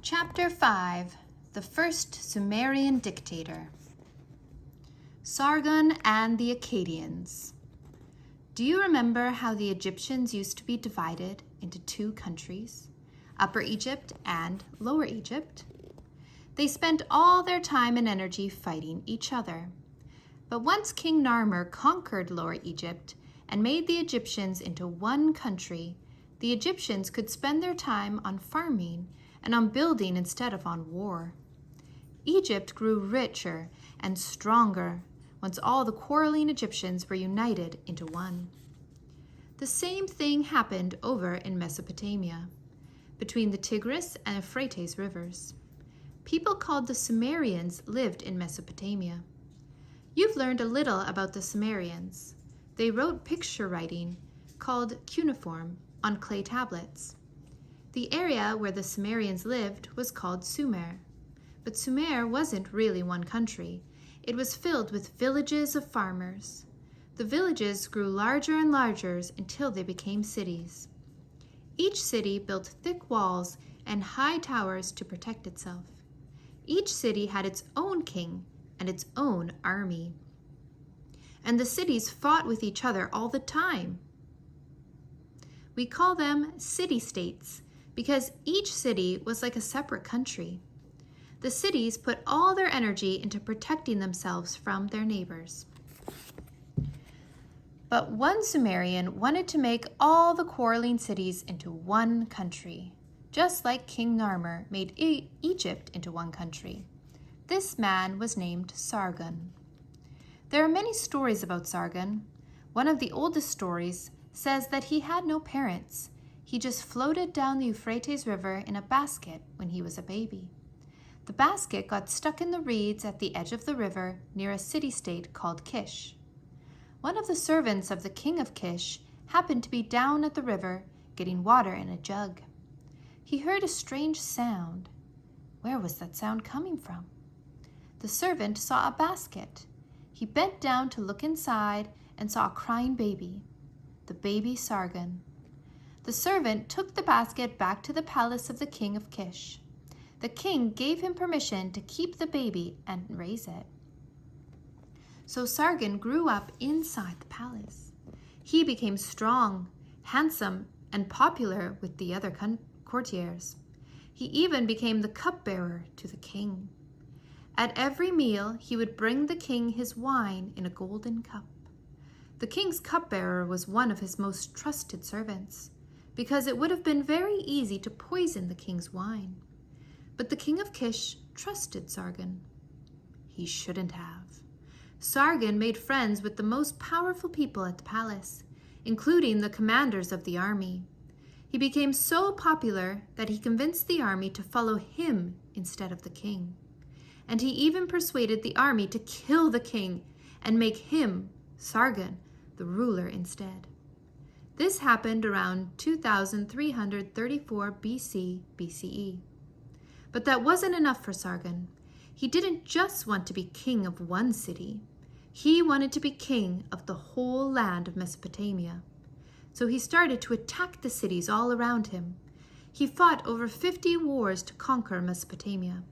Chapter 5, The First Sumerian Dictator. Sargon and the Akkadians. Do you remember how the Egyptians used to be divided into two countries, Upper Egypt and Lower Egypt? They spent all their time and energy fighting each other. But once King Narmer conquered Lower Egypt and made the Egyptians into one country, the Egyptians could spend their time on farming and on building instead of on war. Egypt grew richer and stronger once all the quarreling Egyptians were united into one. The same thing happened over in Mesopotamia, between the Tigris and Euphrates rivers. People called the Sumerians lived in Mesopotamia. You've learned a little about the Sumerians. They wrote picture writing called cuneiform on clay tablets. The area where the Sumerians lived was called Sumer. But Sumer wasn't really one country. It was filled with villages of farmers. The villages grew larger and larger until they became cities. Each city built thick walls and high towers to protect itself. Each city had its own king and its own army. And the cities fought with each other all the time. We call them city-states because each city was like a separate country. The cities put all their energy into protecting themselves from their neighbors. But one Sumerian wanted to make all the quarreling cities into one country, just like King Narmer made Egypt into one country. This man was named Sargon. There are many stories about Sargon. One of the oldest stories says that he had no parents. He just floated down the Euphrates River in a basket when he was a baby. The basket got stuck in the reeds at the edge of the river near a city-state called Kish. One of the servants of the king of Kish happened to be down at the river getting water in a jug. He heard a strange sound. Where was that sound coming from? The servant saw a basket. He bent down to look inside and saw a crying baby, the baby Sargon. The servant took the basket back to the palace of the king of Kish. The king gave him permission to keep the baby and raise it. So Sargon grew up inside the palace. He became strong, handsome, and popular with the other courtiers. He even became the cupbearer to the king. At every meal, he would bring the king his wine in a golden cup. The king's cupbearer was one of his most trusted servants, because it would have been very easy to poison the king's wine. But the king of Kish trusted Sargon. He shouldn't have. Sargon made friends with the most powerful people at the palace, including the commanders of the army. He became so popular that he convinced the army to follow him instead of the king. And he even persuaded the army to kill the king and make him, Sargon, the ruler instead. This happened around 2334 BCE. But that wasn't enough for Sargon. He didn't just want to be king of one city. He wanted to be king of the whole land of Mesopotamia. So he started to attack the cities all around him. He fought over 50 wars to conquer Mesopotamia.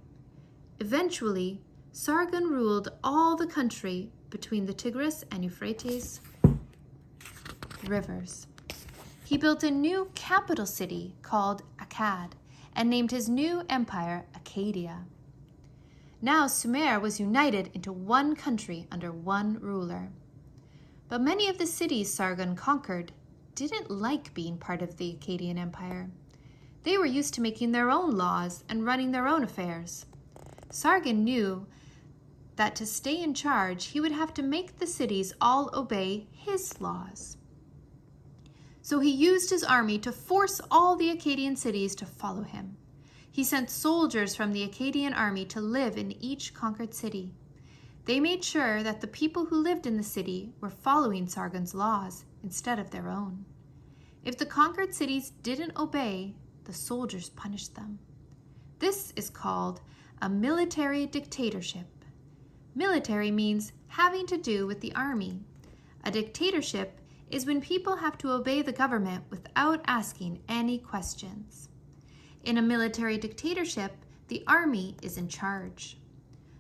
Eventually, Sargon ruled all the country between the Tigris and Euphrates rivers. He built a new capital city called Akkad and named his new empire Akkadia. Now Sumer was united into one country under one ruler. But many of the cities Sargon conquered didn't like being part of the Akkadian Empire. They were used to making their own laws and running their own affairs. Sargon knew that to stay in charge, he would have to make the cities all obey his laws. So he used his army to force all the Akkadian cities to follow him. He sent soldiers from the Akkadian army to live in each conquered city. They made sure that the people who lived in the city were following Sargon's laws instead of their own. If the conquered cities didn't obey, the soldiers punished them. This is called a military dictatorship. Military means having to do with the army. A dictatorship is when people have to obey the government without asking any questions. In a military dictatorship, the army is in charge.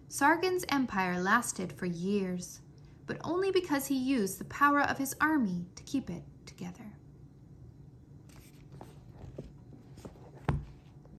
Sargon's empire lasted for years, but only because he used the power of his army to keep it together.